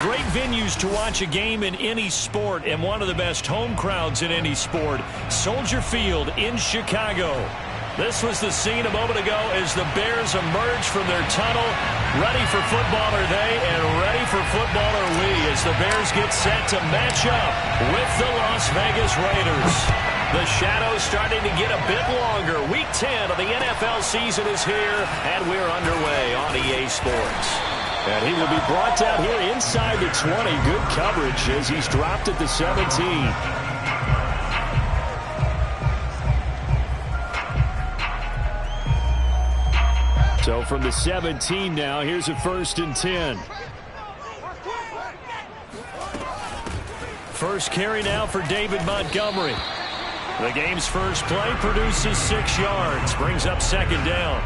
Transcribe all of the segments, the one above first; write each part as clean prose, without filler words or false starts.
Great venues to watch a game in any sport, and one of the best home crowds in any sport, Soldier Field in Chicago. This was the scene a moment ago as the Bears emerge from their tunnel. Ready for football are they, and ready for football are we, as the Bears get set to match up with the Las Vegas Raiders. The shadows starting to get a bit longer. Week 10 of the NFL season is here, and we're underway on EA Sports. And he will be brought down here inside the 20. Good coverage as he's dropped at the 17. So from the 17 now, here's a 1st and 10. First carry now for David Montgomery. The game's first play produces 6 yards, brings up 2nd down.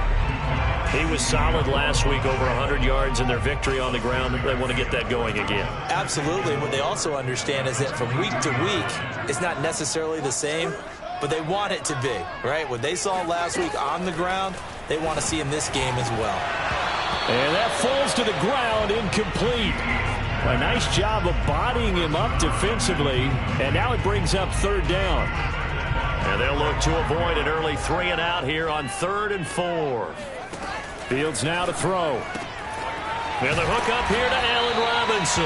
He was solid last week, over 100 yards in their victory on the ground. They want to get that going again. Absolutely. What they also understand is that from week to week, it's not necessarily the same, but they want it to be, right? What they saw last week on the ground, they want to see in this game as well. And that falls to the ground, incomplete. A nice job of bodying him up defensively, and now it brings up 3rd down. And they'll look to avoid an early 3 and out here on 3rd and 4. Fields now to throw. And the hook up here to Allen Robinson.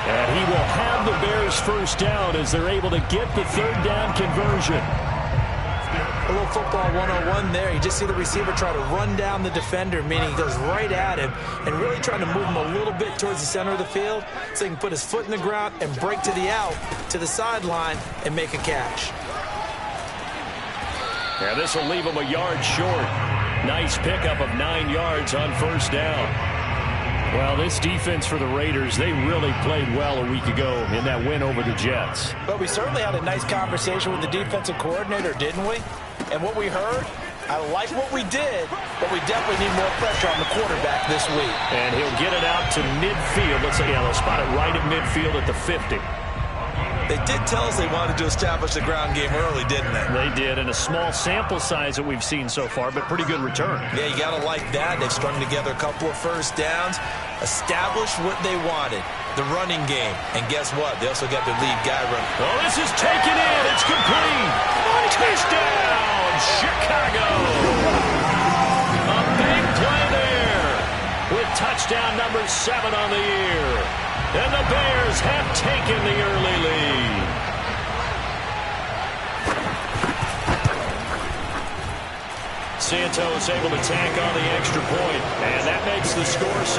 And he will have the Bears 1st down as they're able to get the 3rd down conversion. A little football 101 there. You just see the receiver try to run down the defender, meaning he goes right at him and really trying to move him a little bit towards the center of the field so he can put his foot in the ground and break to the out, to the sideline, and make a catch. Yeah, this will leave him a yard short. Nice pickup of 9 yards on 1st down. Well, this defense for the Raiders, they really played well a week ago in that win over the Jets. But we certainly had a nice conversation with the defensive coordinator, didn't we? And what we heard, I like what we did, but we definitely need more pressure on the quarterback this week. And he'll get it out to midfield. Let's say, yeah, they'll spot it right at midfield at the 50. They did tell us they wanted to establish the ground game early, didn't they? They did, in a small sample size that we've seen so far, but pretty good return. Yeah, you got to like that. They've strung together a couple of 1st downs, established what they wanted, the running game. And guess what? They also got their lead guy running. Oh, this is taken in. It's complete. Touchdown, Chicago. A big play there with touchdown number 7 on the year. And the Bears have taken the early lead. Santos able to tack on the extra point, and that makes the score 7-0.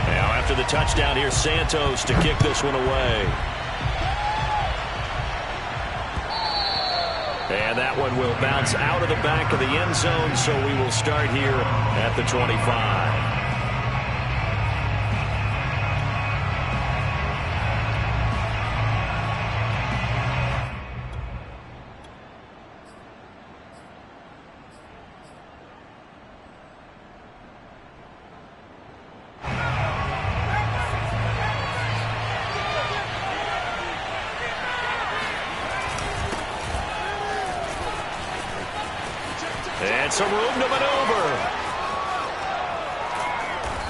Now after the touchdown, here's Santos to kick this one away. And that one will bounce out of the back of the end zone, so we will start here at the 25. And some room to maneuver.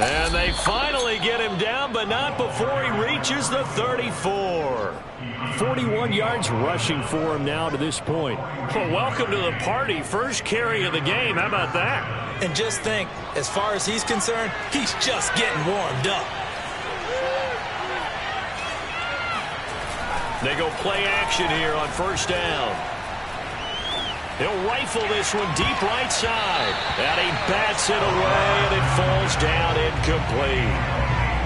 And they finally get him down, but not before he reaches the 34. 41 yards rushing for him now to this point. Well, welcome to the party. First carry of the game. How about that? And just think, as far as he's concerned, he's just getting warmed up. They go play action here on 1st down. He'll rifle this one deep right side. And he bats it away, and it falls down incomplete.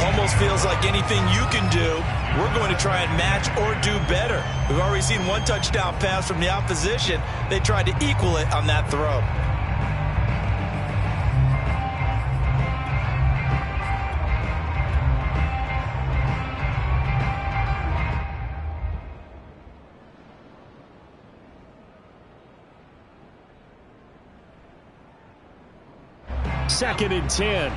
Almost feels like anything you can do, we're going to try and match or do better. We've already seen one touchdown pass from the opposition. They tried to equal it on that throw. Second and 10.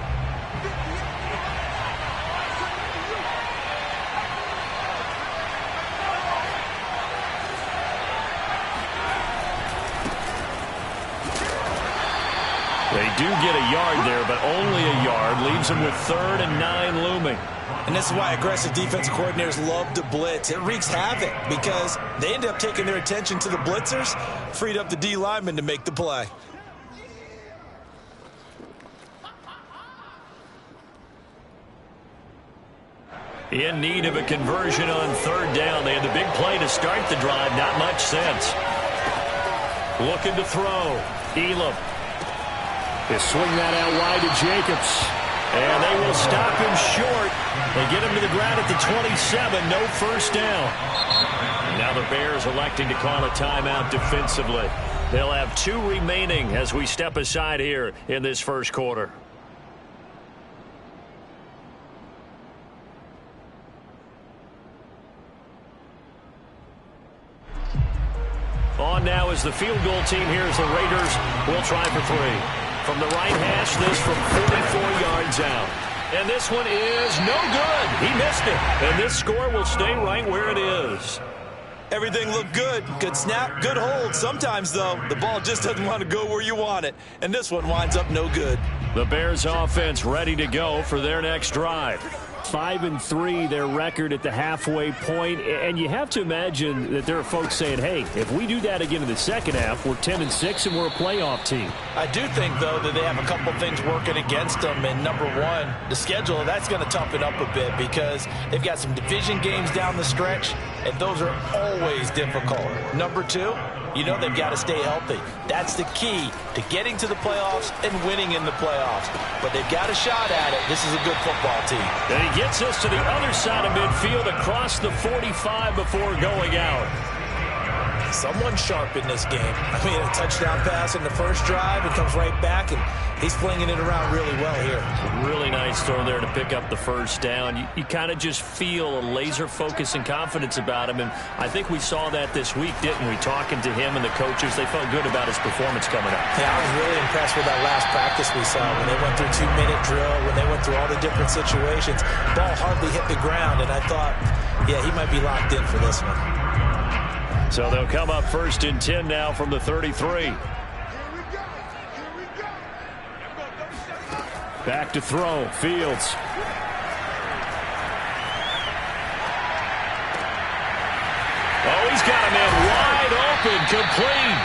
They do get a yard there, but only a yard. Leaves them with 3rd and 9 looming. And this is why aggressive defensive coordinators love to blitz. It wreaks havoc because they end up taking their attention to the blitzers, freed up the D lineman to make the play. In need of a conversion on 3rd down. They had the big play to start the drive. Not much sense. Looking to throw. Elam. They swing that out wide to Jacobs. And they will stop him short. They get him to the ground at the 27. No first down. Now the Bears electing to call a timeout defensively. They'll have 2 remaining as we step aside here in this first quarter. On now is the field goal team. Here's the Raiders. We'll try for 3. From the right hash, this from 44 yards out. And this one is no good. He missed it. And this score will stay right where it is. Everything looked good. Good snap, good hold. Sometimes, though, the ball just doesn't want to go where you want it. And this one winds up no good. The Bears offense ready to go for their next drive. 5-3, their record at the halfway point, and you have to imagine that there are folks saying, hey, if we do that again in the second half, we're 10-6 and we're a playoff team. I do think, though, that they have a couple things working against them, and number one, the schedule, that's going to toughen up a bit because they've got some division games down the stretch, and those are always difficult. Number two, you know they've got to stay healthy. That's the key to getting to the playoffs and winning in the playoffs. But they've got a shot at it. This is a good football team. And he gets us to the other side of midfield across the 45 before going out. Someone sharp in this game. I mean, a touchdown pass in the first drive. It comes right back, and he's flinging it around really well here. Really nice throw there to pick up the first down. You kind of just feel a laser focus and confidence about him, and I think we saw that this week, didn't we? Talking to him and the coaches, they felt good about his performance coming up. Yeah, I was really impressed with that last practice we saw when they went through 2-minute drill, when they went through all the different situations. Ball hardly hit the ground, and I thought, yeah, he might be locked in for this one. So they'll come up 1st and 10 now from the 33. Back to throw. Fields. Oh, he's got a man wide open, complete.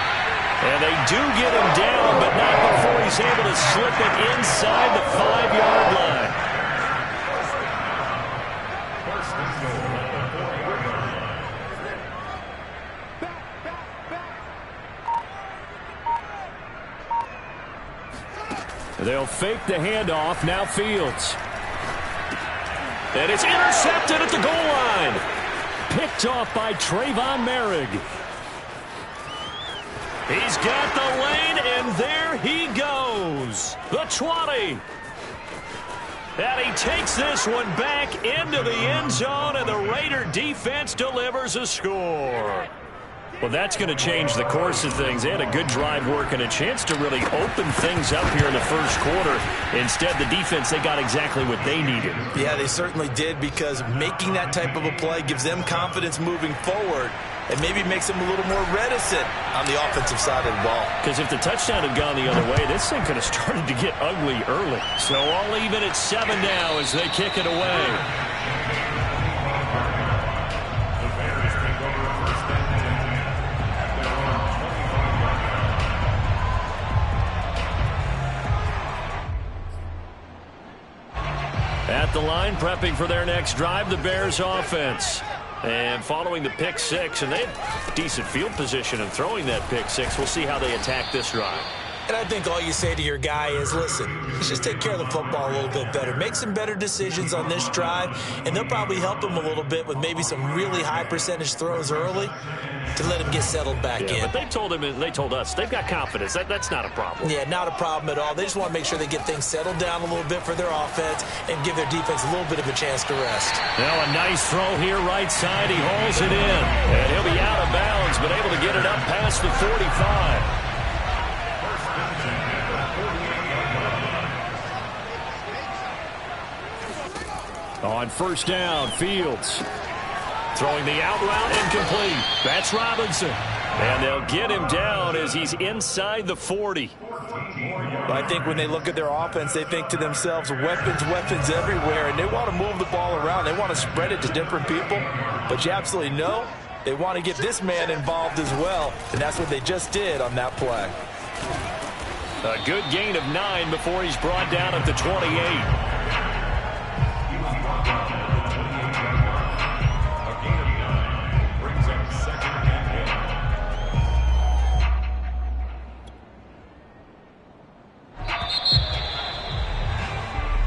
And they do get him down, but not before he's able to slip it inside the 5-yard line. They'll fake the handoff. Now Fields. And it's intercepted at the goal line. Picked off by Trayvon Merrick. He's got the lane, and there he goes. The 20. And he takes this one back into the end zone, and the Raider defense delivers a score. Well, that's going to change the course of things. They had a good drive work and a chance to really open things up here in the first quarter. Instead, the defense, they got exactly what they needed. Yeah, they certainly did, because making that type of a play gives them confidence moving forward and maybe makes them a little more reticent on the offensive side of the ball. Because if the touchdown had gone the other way, this thing could have started to get ugly early. So all even at 7 now as they kick it away. At the line, prepping for their next drive, the Bears offense. And following the pick six, and they had decent field position in throwing that pick six. We'll see how they attack this drive. And I think all you say to your guy is, listen, let's just take care of the football a little bit better. Make some better decisions on this drive, and they'll probably help him a little bit with maybe some really high percentage throws early to let him get settled back in. But they told him, and they told us, they've got confidence. That's not a problem. Yeah, not a problem at all. They just want to make sure they get things settled down a little bit for their offense and give their defense a little bit of a chance to rest. Now a nice throw here right side. He hauls it in, and he'll be out of bounds, but able to get it up past the 45. On first down, Fields throwing the out route incomplete. That's Robinson. And they'll get him down as he's inside the 40. I think when they look at their offense, they think to themselves, weapons, weapons everywhere, and they want to move the ball around. They want to spread it to different people, but you absolutely know they want to get this man involved as well, and that's what they just did on that play. A good gain of 9 before he's brought down at the 28.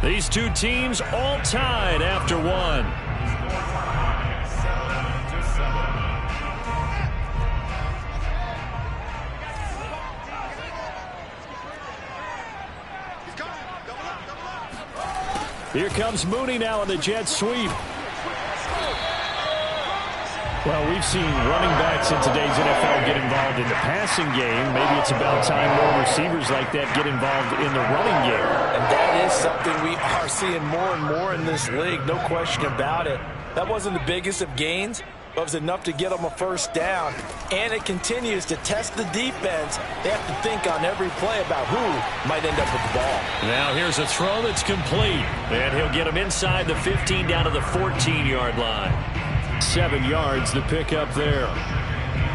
These two teams all tied after one. Here comes Mooney now on the jet sweep. Well, we've seen running backs in today's NFL get involved in the passing game. Maybe it's about time more receivers like that get involved in the running game. And that is something we are seeing more and more in this league, no question about it. That wasn't the biggest of gains, but it was enough to get them a first down. And it continues to test the defense. They have to think on every play about who might end up with the ball. Now here's a throw that's complete. And he'll get him inside the 15 down to the 14-yard line. 7 yards the pick up there.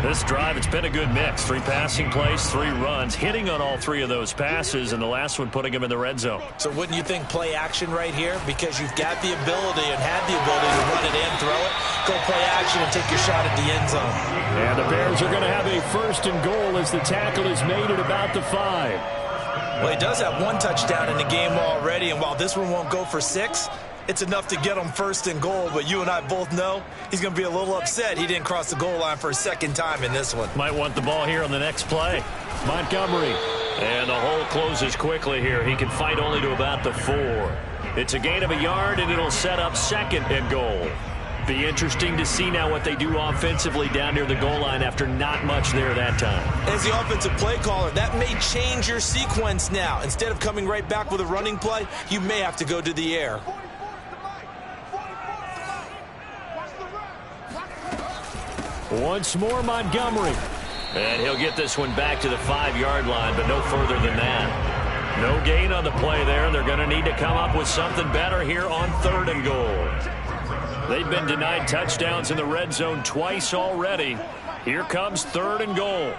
This drive, it's been a good mix. 3 passing plays, 3 runs, hitting on all 3 of those passes, and the last one putting him in the red zone. So wouldn't you think play action right here? Because you've got the ability and had the ability to run it in, throw it, go play action and take your shot at the end zone. And the Bears are going to have a first and goal as the tackle is made at about the 5. Well, he does have 1 touchdown in the game already, and while this one won't go for 6, it's enough to get him first and goal, but you and I both know he's going to be a little upset he didn't cross the goal line for a second time in this one. Might want the ball here on the next play. Montgomery. And the hole closes quickly here. He can fight only to about the 4. It's a gain of a yard, and it'll set up second and goal. Be interesting to see now what they do offensively down near the goal line after not much there that time. As the offensive play caller, that may change your sequence now. Instead of coming right back with a running play, you may have to go to the air. Once more, Montgomery. And he'll get this one back to the 5-yard line, but no further than that. No gain on the play there. They're going to need to come up with something better here on 3rd and goal. They've been denied touchdowns in the red zone twice already. Here comes 3rd and goal.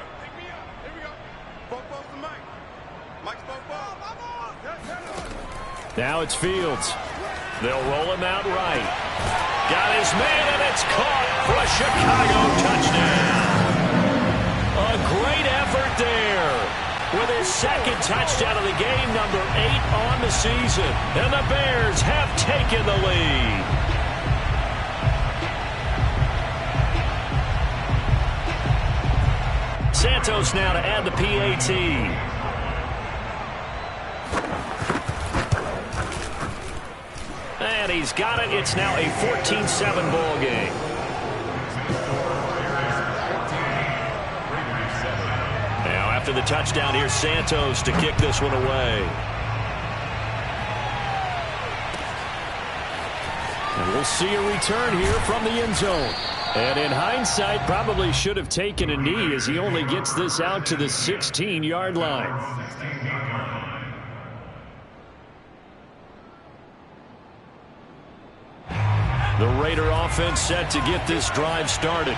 Now it's Fields. They'll roll him out right. Got his man, and it's caught for a Chicago touchdown. A great effort there with his 2nd touchdown of the game, number 8 on the season. And the Bears have taken the lead. Santos now to add the PAT. And he's got it. It's now a 14-7 ball game. Now after the touchdown, here's Santos to kick this one away. And we'll see a return here from the end zone. And in hindsight, probably should have taken a knee as he only gets this out to the 16-yard line. The Raider offense set to get this drive started.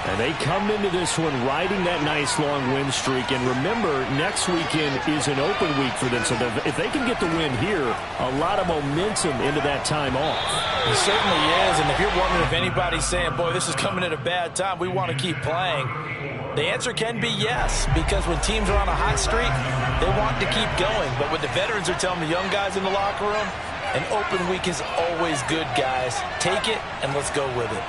And they come into this one riding that nice long win streak. And remember, next weekend is an open week for them. So if they can get the win here, a lot of momentum into that time off. It certainly is. And if you're wondering if anybody's saying, boy, this is coming at a bad time, we want to keep playing, the answer can be yes. Because when teams are on a hot streak, they want to keep going. But what the veterans are telling the young guys in the locker room, an open week is always good, guys. Take it, and let's go with it.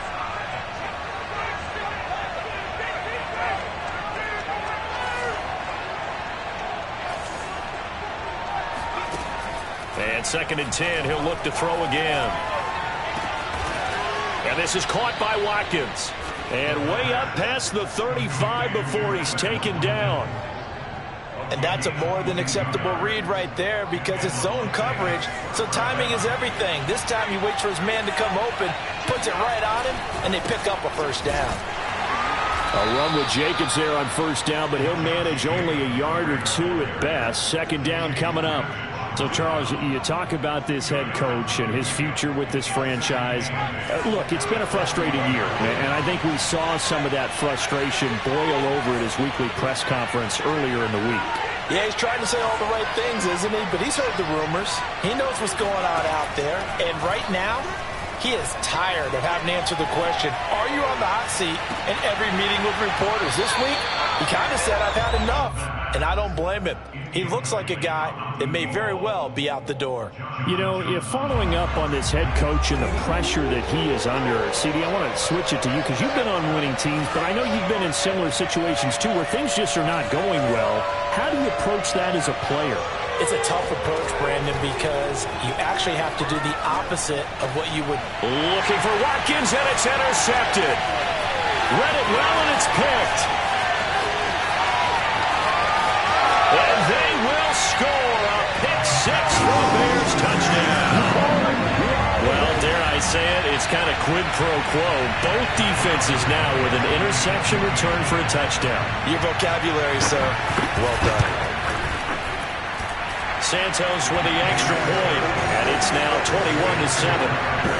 And 2nd and 10, he'll look to throw again. And this is caught by Watkins. And way up past the 35 before he's taken down. And that's a more than acceptable read right there because it's zone coverage, so timing is everything. This time he waits for his man to come open, puts it right on him, and they pick up a first down. A run with Jacobs there on first down, but he'll manage only a yard or two at best. Second down coming up. So, Charles, you talk about this head coach and his future with this franchise. Look, it's been a frustrating year, and I think we saw some of that frustration boil over at his weekly press conference earlier in the week. Yeah, he's trying to say all the right things, isn't he? But he's heard the rumors. He knows what's going on out there. And right now, he is tired of having to answer the question, are you on the hot seat in every meeting with reporters? This week, he kind of said, I've had enough. And I don't blame him. He looks like a guy that may very well be out the door. You know, if following up on this head coach and the pressure that he is under, CD, I want to switch it to you because you've been on winning teams, but I know you've been in similar situations too where things just are not going well. How do you approach that as a player? It's a tough approach, Brandon, because you actually have to do the opposite of what you would. Looking for Watkins, and it's intercepted. Read it well, and it's picked. And they will score a pick six for the Bears touchdown. Well, dare I say it, it's kind of quid pro quo. Both defenses now with an interception return for a touchdown. Your vocabulary, sir. Well done. Santos with the extra point, and it's now 21-7.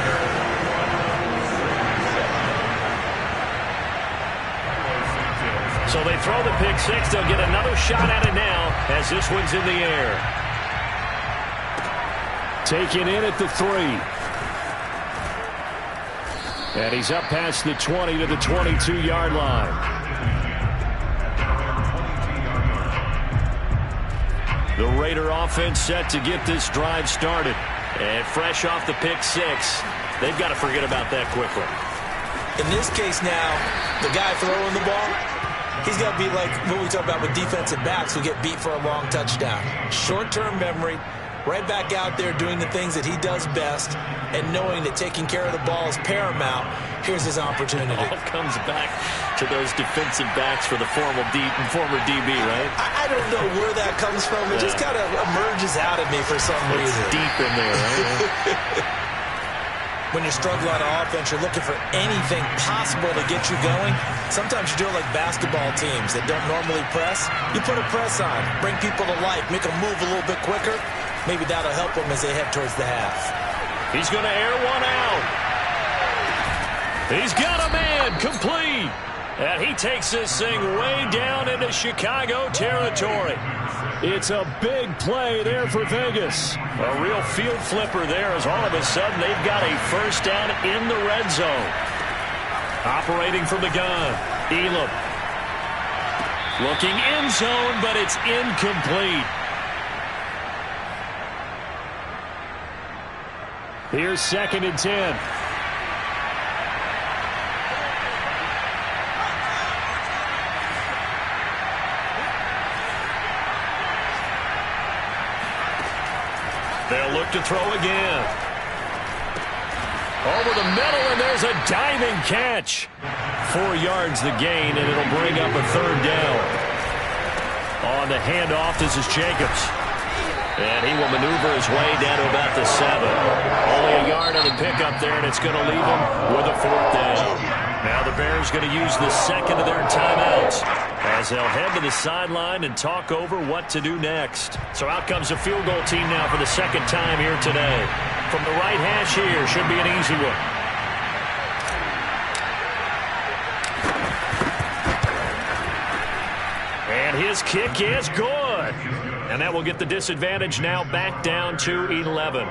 So they throw the pick six. They'll get another shot at it now as this one's in the air. Taken in at the 3. And he's up past the 20 to the 22-yard line. The Raider offense set to get this drive started. And fresh off the pick six, they've got to forget about that quickly. In this case now, the guy throwing the ball, he's got to be like what we talk about with defensive backs who get beat for a long touchdown. Short-term memory, right back out there doing the things that he does best, and knowing that taking care of the ball is paramount. Here's his opportunity. All comes back to those defensive backs for the former DB, right? I don't know where that comes from. It just kind of emerges out of me for some reason. Deep in there, right? When you're struggling on offense, you're looking for anything possible to get you going. Sometimes you do it like basketball teams that don't normally press. You put a press on, bring people to life, make them move a little bit quicker. Maybe that'll help them as they head towards the half. He's going to air one out. He's got a man complete. And he takes this thing way down into Chicago territory. It's a big play there for Vegas. A real field flipper there as all of a sudden they've got a first down in the red zone. Operating from the gun, Elam. Looking end zone, but it's incomplete. Here's 2nd and 10. They'll look to throw again. Over the middle, and there's a diving catch. 4 yards the gain, and it'll bring up a 3rd down. On the handoff, this is Jacobs. And he will maneuver his way down to about the 7. Only a yard on the pickup there, and it's going to leave him with a 4th down. Now the Bears going to use the second of their timeouts as they'll head to the sideline and talk over what to do next. So out comes a field goal team now for the second time here today. From the right hash here, should be an easy one. And his kick is good. And that will get the disadvantage now back down to 11.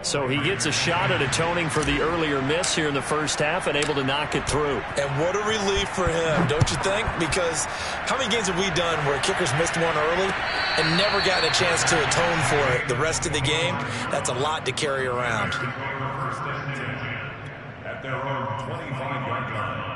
So he gets a shot at atoning for the earlier miss here in the first half and able to knock it through. And what a relief for him, don't you think? Because how many games have we done where kickers missed one early and never got a chance to atone for it the rest of the game? That's a lot to carry around. At their own 25-yard line.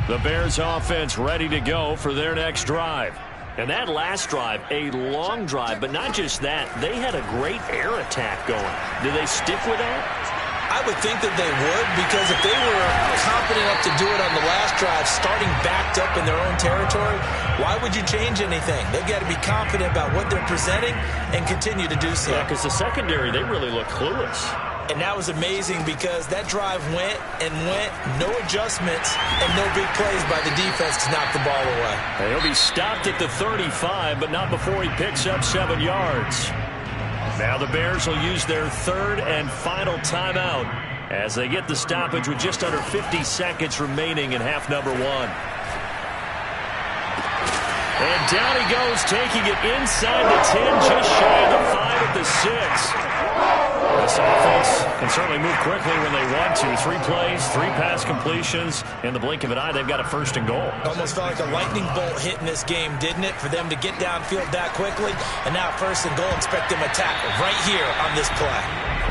The Bears offense ready to go for their next drive. And that last drive, a long drive, but not just that. They had a great air attack going. Do they stick with that? I would think that they would, because if they were confident enough to do it on the last drive, starting backed up in their own territory, why would you change anything? They've got to be confident about what they're presenting and continue to do so. Yeah, because the secondary, they really look clueless. And that was amazing because that drive went and went, no adjustments and no big plays by the defense to knock the ball away. And he'll be stopped at the 35, but not before he picks up 7 yards. Now the Bears will use their third and final timeout as they get the stoppage with just under 50 seconds remaining in half number 1. And down he goes, taking it inside the 10, just shy of the 5 at the 6. This offense can certainly move quickly when they want to. 3 plays, 3 pass completions. In the blink of an eye, they've got a first and goal. Almost felt like a lightning bolt hit in this game, didn't it? For them to get downfield that quickly. And now first and goal, expect them to tackle right here on this play.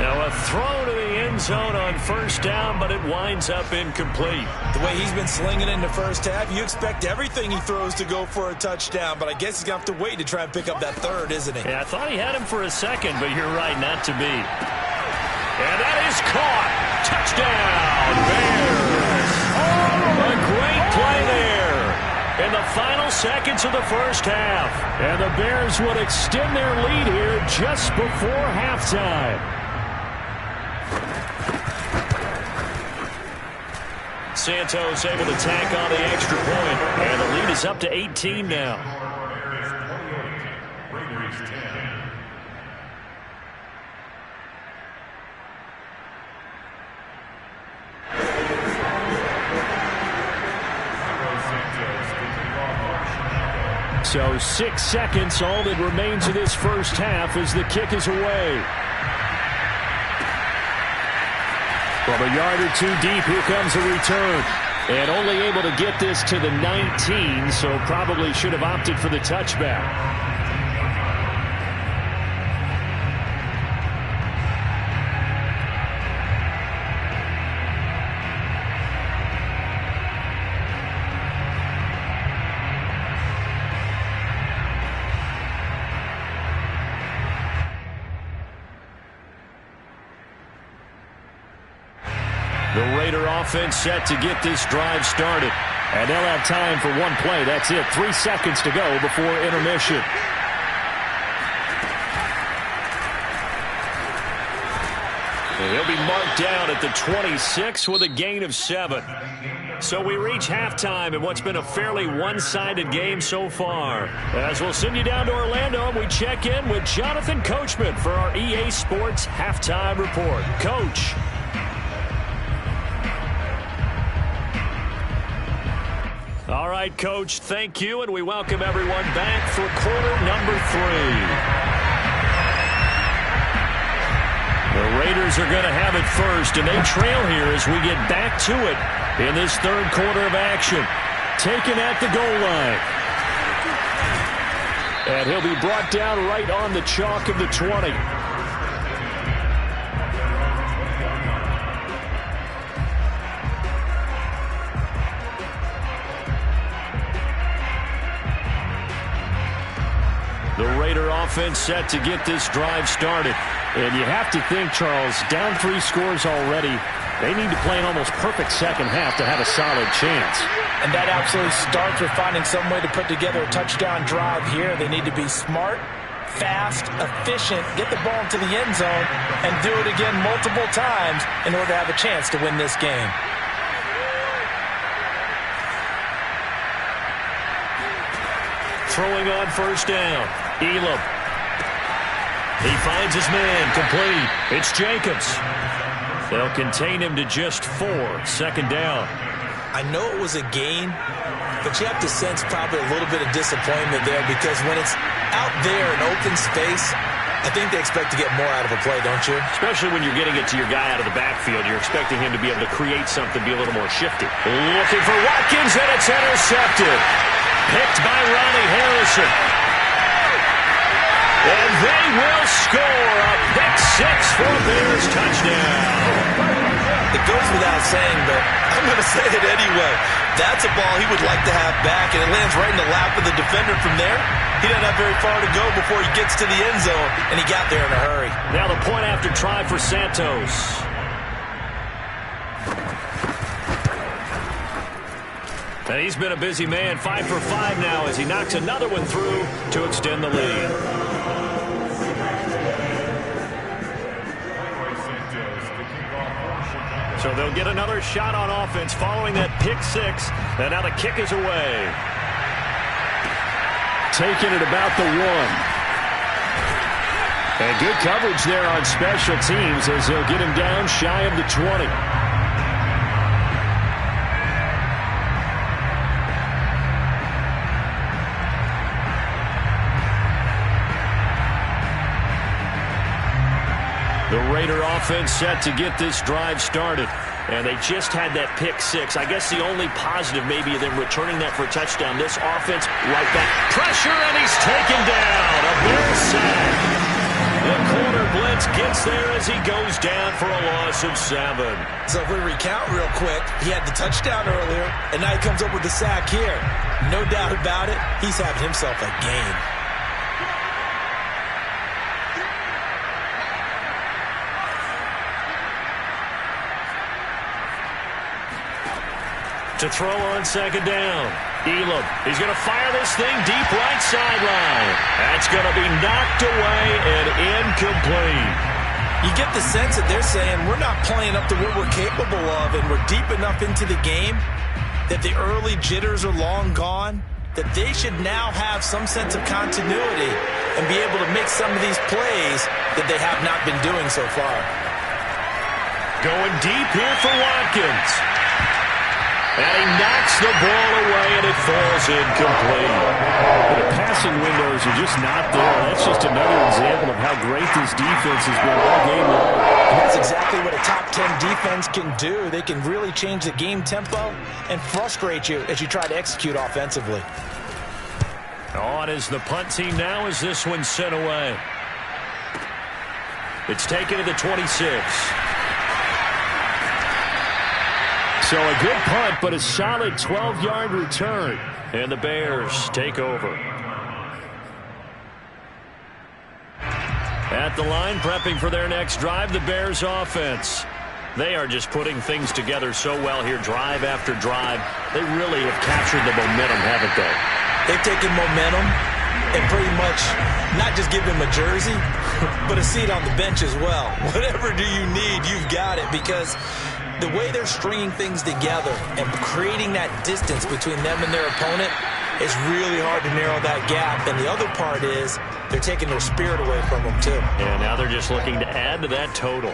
Now a throw to the end zone on first down, but it winds up incomplete. The way he's been slinging in the first half, you expect everything he throws to go for a touchdown, but I guess he's going to have to wait to try and pick up that third, isn't he? Yeah, I thought he had him for a second, but you're right, not to be. And that is caught. Touchdown, Bears. A great play there in the final seconds of the first half. And the Bears would extend their lead here just before halftime. Santos able to tack on the extra point, and the lead is up to 18 now. So 6 seconds, all that remains of this first half as the kick is away. From a yard or 2 deep, here comes a return. And only able to get this to the 19, so probably should have opted for the touchback. The Raider offense set to get this drive started. And they'll have time for 1 play. That's it. 3 seconds to go before intermission. And he'll be marked down at the 26 with a gain of 7. So we reach halftime in what's been a fairly one-sided game so far. As we'll send you down to Orlando, we check in with Jonathan Coachman for our EA Sports Halftime Report. Coach. All right, Coach, thank you, and we welcome everyone back for quarter number 3. The Raiders are going to have it first, and they trail here as we get back to it in this third quarter of action. Taken at the goal line. And he'll be brought down right on the chalk of the 20. The Raider offense set to get this drive started. And you have to think, Charles, down 3 scores already. They need to play an almost perfect second half to have a solid chance. And that absolutely starts with finding some way to put together a touchdown drive here. They need to be smart, fast, efficient, get the ball into the end zone, and do it again multiple times in order to have a chance to win this game. Throwing on first down. Elam. He finds his man, complete. It's Jacobs. They'll contain him to just 4. Second down. I know it was a gain, but you have to sense probably a little bit of disappointment there because when it's out there in open space, I think they expect to get more out of a play, don't you? Especially when you're getting it to your guy out of the backfield. You're expecting him to be able to create something, be a little more shifty. Looking for Watkins, and it's intercepted. Picked by Ronnie Harrison. And they will score a pick 6 for a Bears touchdown. It goes without saying, but I'm going to say it anyway. That's a ball he would like to have back, and it lands right in the lap of the defender from there. He doesn't have very far to go before he gets to the end zone, and he got there in a hurry. Now the point after try for Santos. And he's been a busy man, 5 for 5 now as he knocks another one through to extend the lead. So they'll get another shot on offense following that pick six. And now the kick is away. Taking it about the 1. And good coverage there on special teams as they'll get him down shy of the 20. The Raider offense set to get this drive started. And they just had that pick six. I guess the only positive maybe them returning that for a touchdown. This offense right back. Pressure, and he's taken down. A Bear sack. The corner blitz gets there as he goes down for a loss of 7. So if we recount real quick, he had the touchdown earlier, and now he comes up with the sack here. No doubt about it, he's having himself a game. To throw on second down. Elam, he's going to fire this thing deep right sideline. That's going to be knocked away and incomplete. You get the sense that they're saying we're not playing up to what we're capable of, and we're deep enough into the game that the early jitters are long gone, that they should now have some sense of continuity and be able to make some of these plays that they have not been doing so far. Going deep here for Watkins. And he knocks the ball away, and it falls incomplete. The passing windows are just not there. That's just another example of how great this defense has been all game long. And that's exactly what a top 10 defense can do. They can really change the game tempo and frustrate you as you try to execute offensively. On is the punt team now as this one's sent away. It's taken to the 26. So a good punt, but a solid 12-yard return. And the Bears take over. At the line, prepping for their next drive, the Bears offense. They are just putting things together so well here, drive after drive. They really have captured the momentum, haven't they? They've taken momentum and pretty much not just give him a jersey, but a seat on the bench as well. Whatever do you need, you've got it, because the way they're stringing things together and creating that distance between them and their opponent is really hard to narrow that gap. And the other part is they're taking their spirit away from them, too. And now they're just looking to add to that total.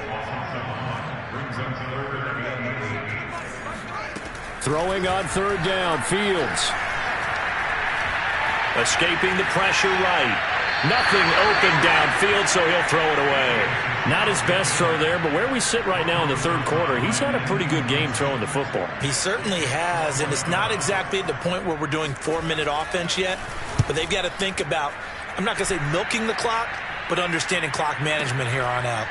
Throwing on third down, Fields. Escaping the pressure right. Nothing open downfield, so he'll throw it away. Not his best throw there, but where we sit right now in the third quarter, he's had a pretty good game throwing the football. He certainly has, and it's not exactly at the point where we're doing 4-minute offense yet, but they've got to think about, I'm not going to say milking the clock, but understanding clock management here on out.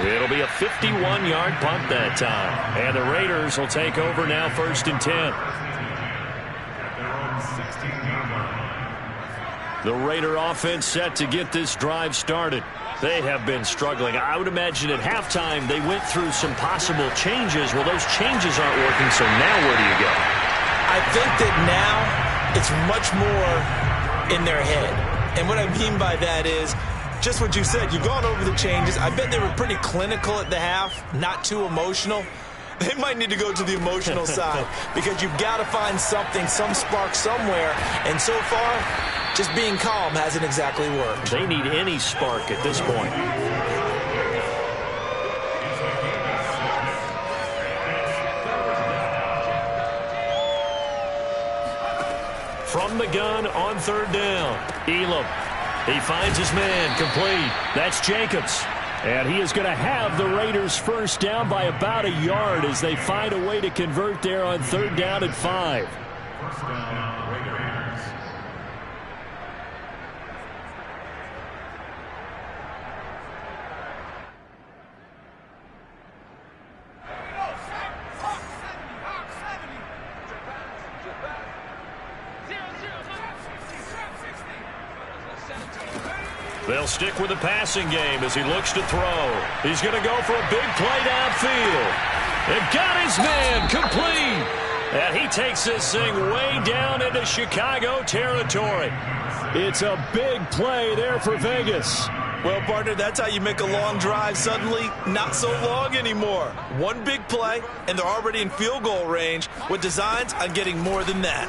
It'll be a 51-yard punt that time, and the Raiders will take over now 1st and 10. The Raider offense set to get this drive started. They have been struggling. I would imagine at halftime they went through some possible changes. Well, those changes aren't working, so now where do you go? I think that now it's much more in their head. And what I mean by that is just what you said. You've gone over the changes. I bet they were pretty clinical at the half, not too emotional. They might need to go to the emotional side because you've got to find something, some spark somewhere. And so far, just being calm hasn't exactly worked. They need any spark at this point. From the gun on third down, Elam. He finds his man, complete. That's Jacobs. And he is going to have the Raiders first down by about a yard as they find a way to convert there on third down at 5. First down, Raiders. They'll stick with the passing game as he looks to throw. He's going to go for a big play downfield. They've got his man complete. And he takes this thing way down into Chicago territory. It's a big play there for Vegas. Well, partner, that's how you make a long drive suddenly not so long anymore. One big play, and they're already in field goal range with designs on getting more than that.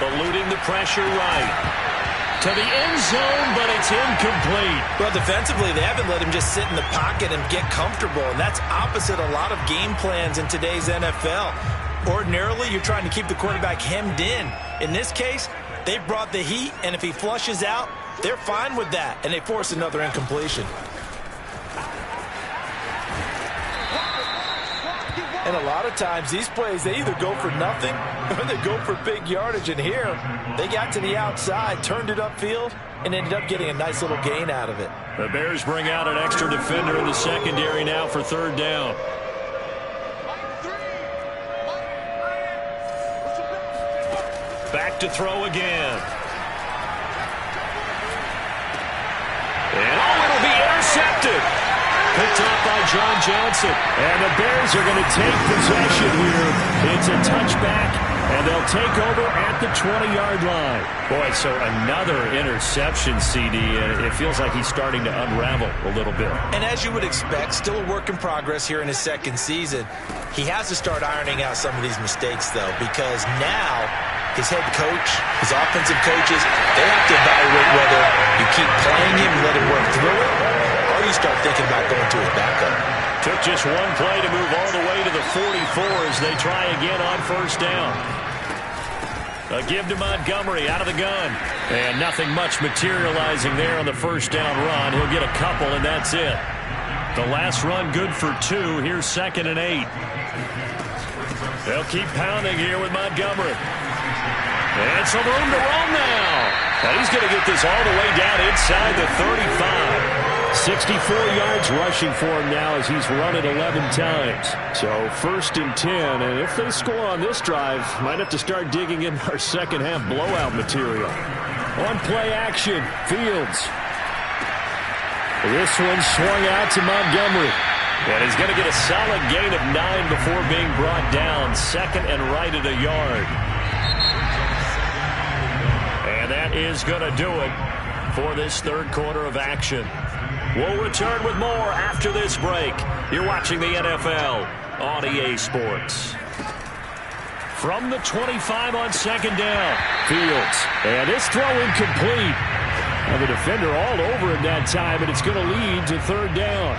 Eluding the pressure right. To the end zone, but it's incomplete. Well, defensively, they haven't let him just sit in the pocket and get comfortable, and that's opposite a lot of game plans in today's NFL. Ordinarily, you're trying to keep the quarterback hemmed in. In this case, they brought the heat, and if he flushes out, they're fine with that, and they force another incompletion. And a lot of times, these plays, they either go for nothing or they go for big yardage. And here, they got to the outside, turned it upfield, and ended up getting a nice little gain out of it. The Bears bring out an extra defender in the secondary now for third down. Back to throw again. And it'll be intercepted. Picked up by John Johnson. And the Bears are going to take possession here. It's a touchback, and they'll take over at the 20-yard line. Boy, so another interception, CD. It feels like he's starting to unravel a little bit. And as you would expect, still a work in progress here in his second season. He has to start ironing out some of these mistakes, though, because now his head coach, his offensive coaches, they have to evaluate whether you keep playing him and let him work through it, or you start thinking about going to his backup. Took just one play to move all the way to the 44 as they try again on first down. A give to Montgomery out of the gun. And nothing much materializing there on the first down run. He'll get a couple, and that's it. The last run good for 2. Here's 2nd and 8. They'll keep pounding here with Montgomery. And some room to roam now. And he's going to get this all the way down inside the 35. 64 yards rushing for him now as he's run it 11 times. So 1st and 10, and if they score on this drive, might have to start digging in our second half blowout material. On play action, Fields. This one swung out to Montgomery. And he's going to get a solid gain of 9 before being brought down. 2nd and right at a yard. And that is going to do it for this third quarter of action. We'll return with more after this break. You're watching the NFL on EA Sports. From the 25 on 2nd down, Fields. And this throw incomplete. And the defender all over him that time, and it's going to lead to 3rd down.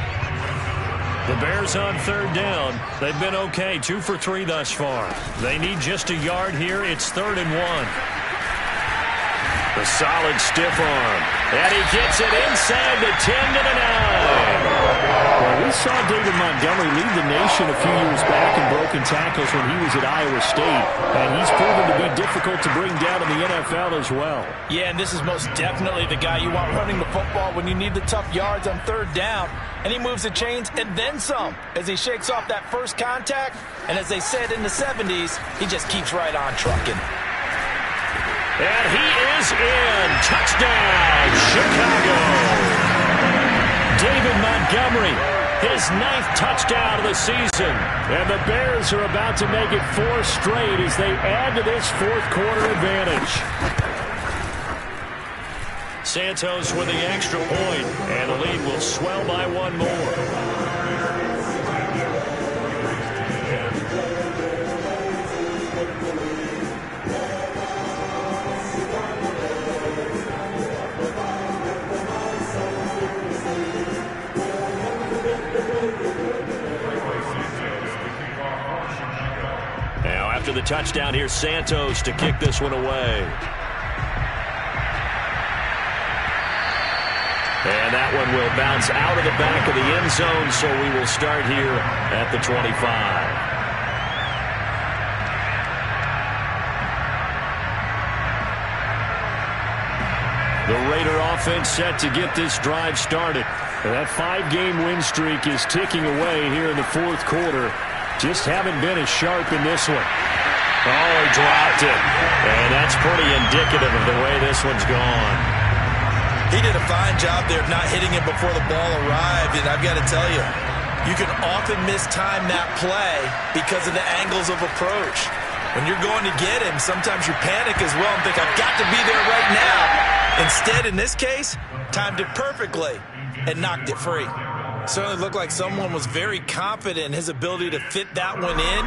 The Bears on 3rd down. They've been okay, 2 for 3 thus far. They need just a yard here. It's 3rd and 1. The solid stiff arm. And he gets it inside the 10 to the 9. Well, we saw David Montgomery lead the nation a few years back in broken tackles when he was at Iowa State. And he's proven to be difficult to bring down in the NFL as well. Yeah, and this is most definitely the guy you want running the football when you need the tough yards on 3rd down. And he moves the chains and then some as he shakes off that first contact. And as they said in the 70s, he just keeps right on trucking. And he is in. Touchdown, Chicago. David Montgomery, his 9th touchdown of the season. And the Bears are about to make it 4 straight as they add to this fourth quarter advantage. Santos with the extra point, and the lead will swell by 1 more. After the touchdown, here's Santos to kick this one away. And that one will bounce out of the back of the end zone, so we will start here at the 25. The Raider offense set to get this drive started. And that 5-game win streak is ticking away here in the fourth quarter. Just haven't been as sharp in this one. Oh, he dropped it. And that's pretty indicative of the way this one's gone. He did a fine job there of not hitting him before the ball arrived. And I've got to tell you, you can often mistime that play because of the angles of approach. When you're going to get him, sometimes you panic as well and think, I've got to be there right now. Instead, in this case, timed it perfectly and knocked it free. Certainly looked like someone was very confident in his ability to fit that one in.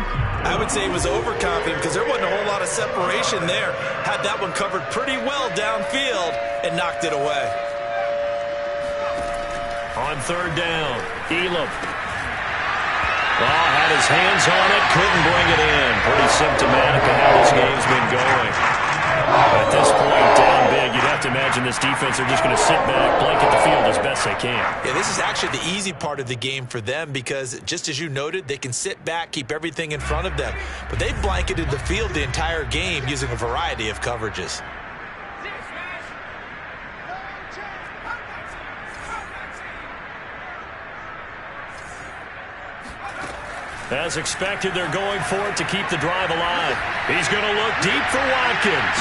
I would say he was overconfident because there wasn't a whole lot of separation there. Had that one covered pretty well downfield and knocked it away. On third down, Elam. Had his hands on it, couldn't bring it in. Pretty symptomatic of how this game's been going. At this point, down big, you'd have to imagine this defense are just going to sit back, blanket the field as best they can. Yeah, this is actually the easy part of the game for them because, just as you noted, they can sit back, keep everything in front of them. But they've blanketed the field the entire game using a variety of coverages. As expected, they're going for it to keep the drive alive. He's going to look deep for Watkins.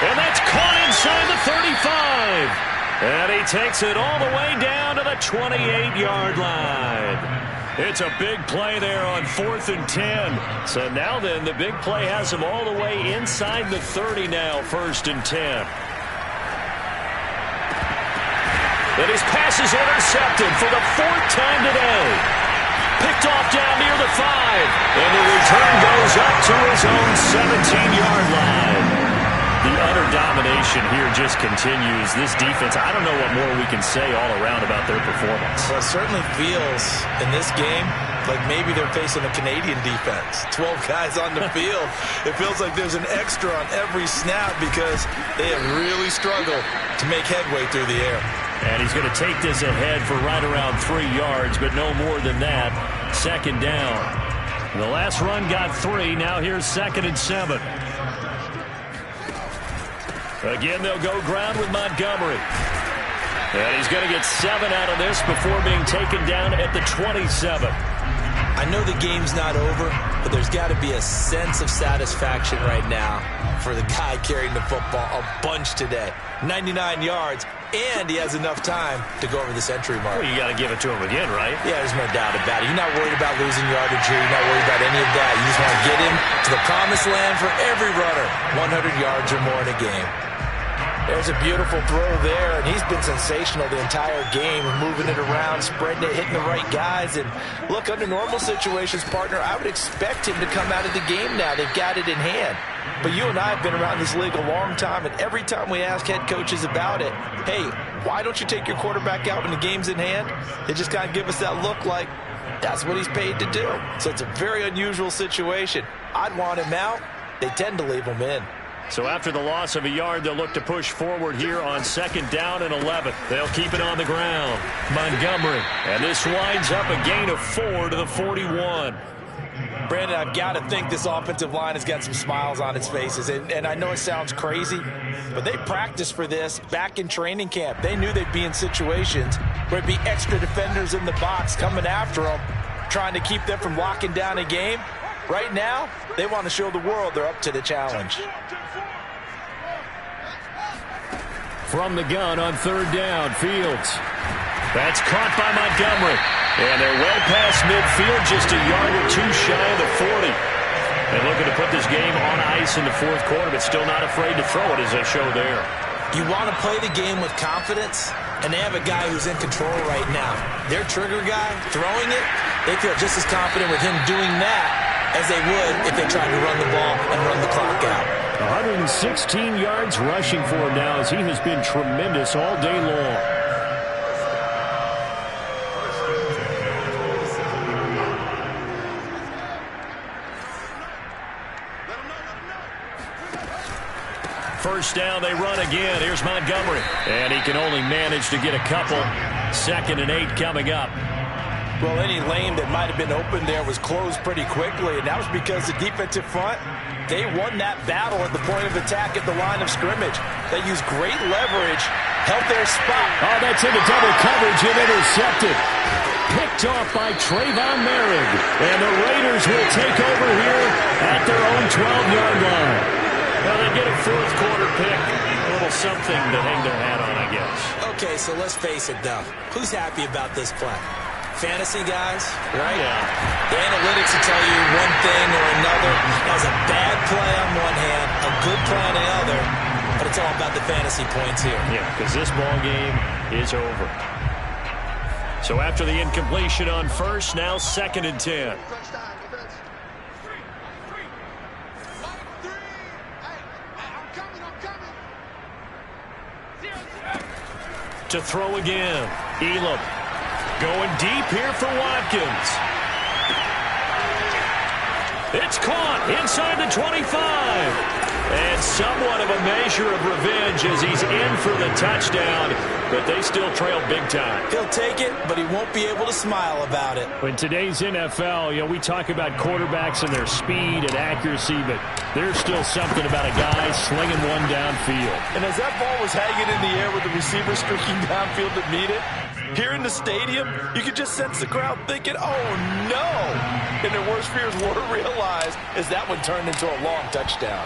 And that's caught inside the 35. And he takes it all the way down to the 28-yard line. It's a big play there on 4th and 10. So now then, the big play has him all the way inside the 30 now, 1st and 10. And his pass is intercepted for the 4th time today. Picked off down near the 5. And the return goes up to his own 17-yard line. The utter domination here just continues. This defense, I don't know what more we can say all around about their performance. Well, it certainly feels in this game like maybe they're facing a Canadian defense. 12 guys on the field. It feels like there's an extra on every snap because they have really struggled to make headway through the air. And he's going to take this ahead for right around 3 yards, but no more than that. 2nd down. The last run got 3. Now here's 2nd and 7. Again, they'll go ground with Montgomery. And he's going to get 7 out of this before being taken down at the 27. I know the game's not over, but there's got to be a sense of satisfaction right now for the guy carrying the football a bunch today. 99 yards, and he has enough time to go over the century mark. Well, you got to give it to him again, right? Yeah, there's no doubt about it. You're not worried about losing yardage here. You're not worried about any of that. You just want to get him to the promised land for every runner. 100 yards or more in a game. There's a beautiful throw there, and he's been sensational the entire game, moving it around, spreading it, hitting the right guys. And look, under normal situations, partner, I would expect him to come out of the game now. They've got it in hand. But you and I have been around this league a long time, and every time we ask head coaches about it, hey, why don't you take your quarterback out when the game's in hand? They just kind of give us that look like that's what he's paid to do. So it's a very unusual situation. I'd want him out. They tend to leave him in. So after the loss of a yard, they'll look to push forward here on 2nd down and 11. They'll keep it on the ground. Montgomery. And this winds up a gain of 4 to the 41. Brandon, I've got to think this offensive line has got some smiles on its faces. And I know it sounds crazy, but they practiced for this back in training camp. They knew they'd be in situations where it'd be extra defenders in the box coming after them, trying to keep them from locking down a game. Right now, they want to show the world they're up to the challenge. From the gun on 3rd down, Fields. That's caught by Montgomery. And they're well past midfield, just a yard or 2 shy of the 40. And looking to put this game on ice in the 4th quarter, but still not afraid to throw it as they show there. You want to play the game with confidence, and they have a guy who's in control right now. Their trigger guy, throwing it, they feel just as confident with him doing that as they would if they tried to run the ball and run the clock out. 116 yards rushing for him now as he has been tremendous all day long. First down, they run again. Here's Montgomery. And he can only manage to get a couple. 2nd and 8 coming up. Well, any lane that might have been open there was closed pretty quickly, and that was because the defensive front, they won that battle at the point of attack at the line of scrimmage. They used great leverage, held their spot. Oh, that's into double coverage and intercepted. Picked off by Trayvon Merrick. And the Raiders will take over here at their own 12-yard line. Well, they get a 4th quarter pick. A little something to hang their hat on, I guess. Okay, so let's face it, though. Who's happy about this play? Fantasy guys, right? Yeah. The analytics will tell you one thing or another. That was a bad play on one hand, a good play on the other. But it's all about the fantasy points here. Yeah, because this ball game is over. So after the incompletion on first, now 2nd and 10. To throw again. Elam going deep here for Watkins. It's caught inside the 25. And somewhat of a measure of revenge as he's in for the touchdown, but they still trail big time. He'll take it, but he won't be able to smile about it. In today's NFL, we talk about quarterbacks and their speed and accuracy, but there's still something about a guy slinging one downfield. And as that ball was hanging in the air with the receiver streaking downfield to meet it, here in the stadium, you could just sense the crowd thinking, oh, no. And their worst fears were realized as that one turned into a long touchdown.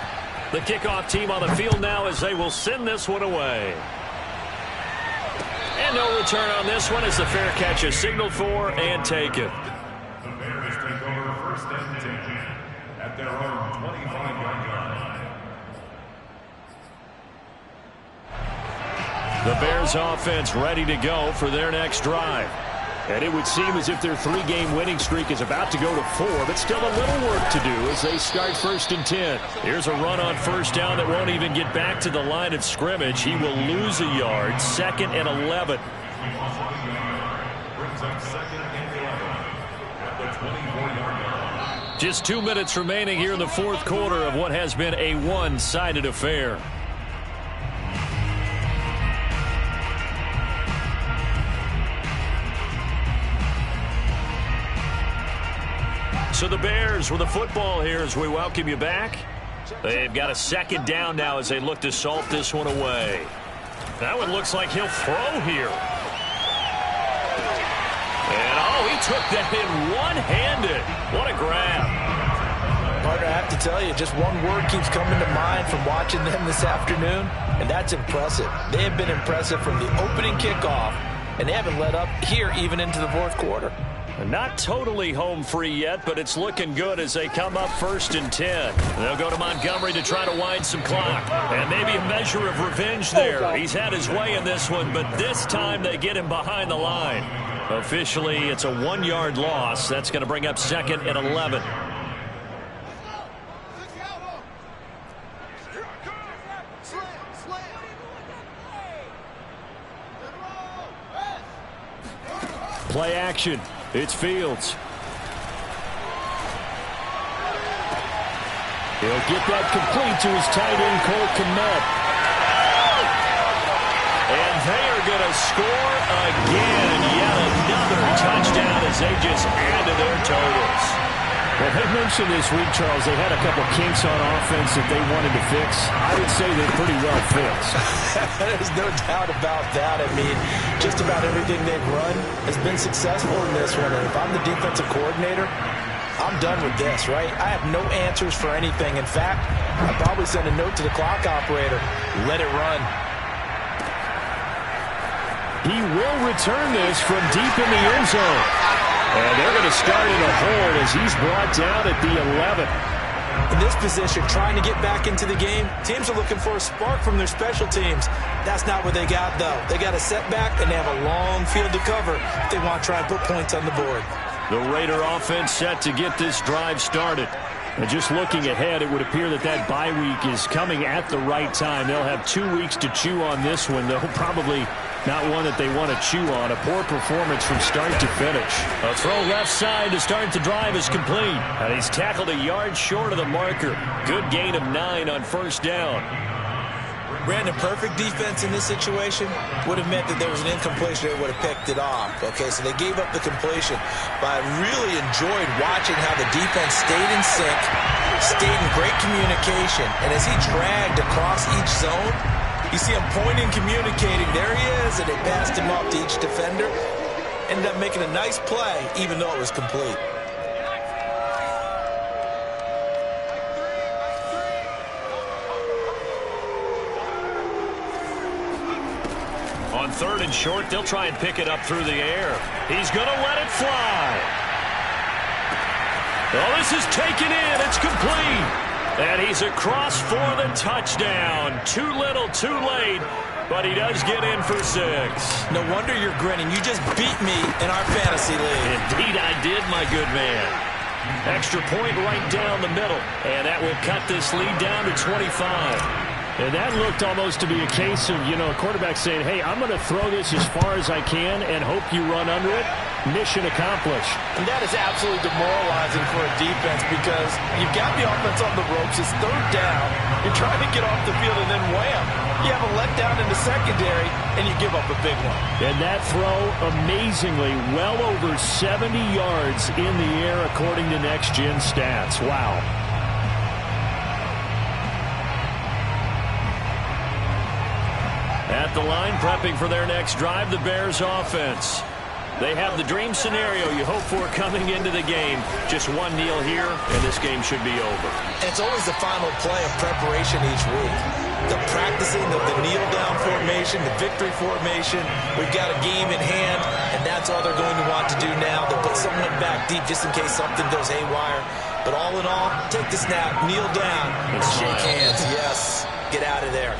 The kickoff team on the field now as they will send this one away. And no return on this one as the fair catch is signaled for and taken. The Bears take over 1st and 10 at their own 25-yard line. The Bears offense ready to go for their next drive. And it would seem as if their 3-game winning streak is about to go to 4, but still a little work to do as they start 1st and 10. Here's a run on 1st down that won't even get back to the line of scrimmage. He will lose a yard. 2nd and 11. Brings up 2nd and 11 at the 24-yard line. Just 2 minutes remaining here in the 4th quarter of what has been a one-sided affair. So the Bears with the football here as we welcome you back. They've got a 2nd down now as they look to salt this one away. That one looks like he'll throw here. And, he took that in one-handed. What a grab. Partner, I have to tell you, just one word keeps coming to mind from watching them this afternoon, and that's impressive. They have been impressive from the opening kickoff, and they haven't let up here even into the 4th quarter. Not totally home free yet, but it's looking good as they come up 1st and 10. They'll go to Montgomery to try to wind some clock. And maybe a measure of revenge there. He's had his way in this one, but this time they get him behind the line. Officially, it's a 1-yard loss. That's going to bring up 2nd and 11. Play action. It's Fields. He'll get that complete to his tight end, Cole Kmet. And they are going to score again. Yet another touchdown as they just add to their totals. Well, they mentioned this week, Charles, they had a couple kinks on offense that they wanted to fix. I would say they're pretty well fixed. There's no doubt about that. I mean, just about everything they've run has been successful in this one. And if I'm the defensive coordinator, I'm done with this, right? I have no answers for anything. In fact, I'd probably send a note to the clock operator. Let it run. He will return this from deep in the end zone. And they're going to start in a hold as he's brought down at the 11. In this position, trying to get back into the game, teams are looking for a spark from their special teams. That's not what they got, though. They got a setback, and they have a long field to cover if they want to try and put points on the board. The Raider offense set to get this drive started. And just looking ahead, it would appear that that bye week is coming at the right time. They'll have 2 weeks to chew on this one, though probably not one that they want to chew on. A poor performance from start to finish. A throw left side to start the drive is complete. And he's tackled a yard short of the marker. Good gain of 9 on 1st down. Brandon, perfect defense in this situation would have meant that there was an incompletion. They would have picked it off. Okay, so they gave up the completion. But I really enjoyed watching how the defense stayed in sync, stayed in great communication. And as he dragged across each zone, you see him pointing, communicating. There he is, and they passed him up to each defender. Ended up making a nice play, even though it was complete. On 3rd and short, they'll try and pick it up through the air. He's going to let it fly. Oh, this is taken in. It's complete. And he's across for the touchdown. Too little, too late. But he does get in for 6. No wonder you're grinning. You just beat me in our fantasy league. Indeed I did, my good man. Extra point right down the middle. And that will cut this lead down to 25. And that looked almost to be a case of, a quarterback saying, hey, I'm going to throw this as far as I can and hope you run under it. Mission accomplished. And that is absolutely demoralizing for a defense because you've got the offense on the ropes. It's 3rd down. You're trying to get off the field and then wham. You have a letdown in the secondary and you give up a big one. And that throw, amazingly, well over 70 yards in the air according to Next Gen Stats. Wow. At the line, prepping for their next drive, the Bears offense. They have the dream scenario you hope for coming into the game. Just one kneel here, and this game should be over. It's always the final play of preparation each week. The practicing of the kneel-down formation, the victory formation. We've got a game in hand, and that's all they're going to want to do now. They'll put someone back deep just in case something goes haywire. But all in all, take the snap, kneel down, and shake hands. Yes, get out of there.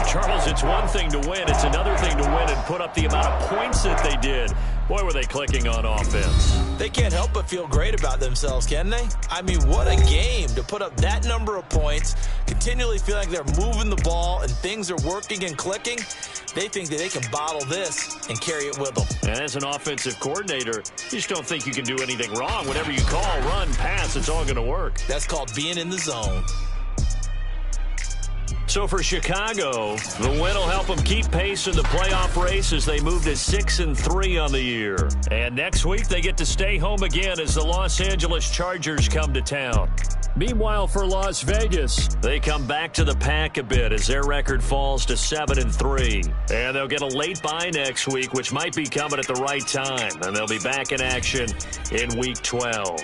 Charles, it's one thing to win. It's another thing to win and put up the amount of points that they did. Boy, were they clicking on offense. They can't help but feel great about themselves, can they? I mean, what a game to put up that number of points, continually feel like they're moving the ball and things are working and clicking. They think that they can bottle this and carry it with them. And as an offensive coordinator, you just don't think you can do anything wrong. Whatever you call, run, pass, it's all going to work. That's called being in the zone. So for Chicago, the win will help them keep pace in the playoff race as they move to 6-3 on the year. And next week, they get to stay home again as the Los Angeles Chargers come to town. Meanwhile, for Las Vegas, they come back to the pack a bit as their record falls to 7-3. And they'll get a late bye next week, which might be coming at the right time. And they'll be back in action in Week 12.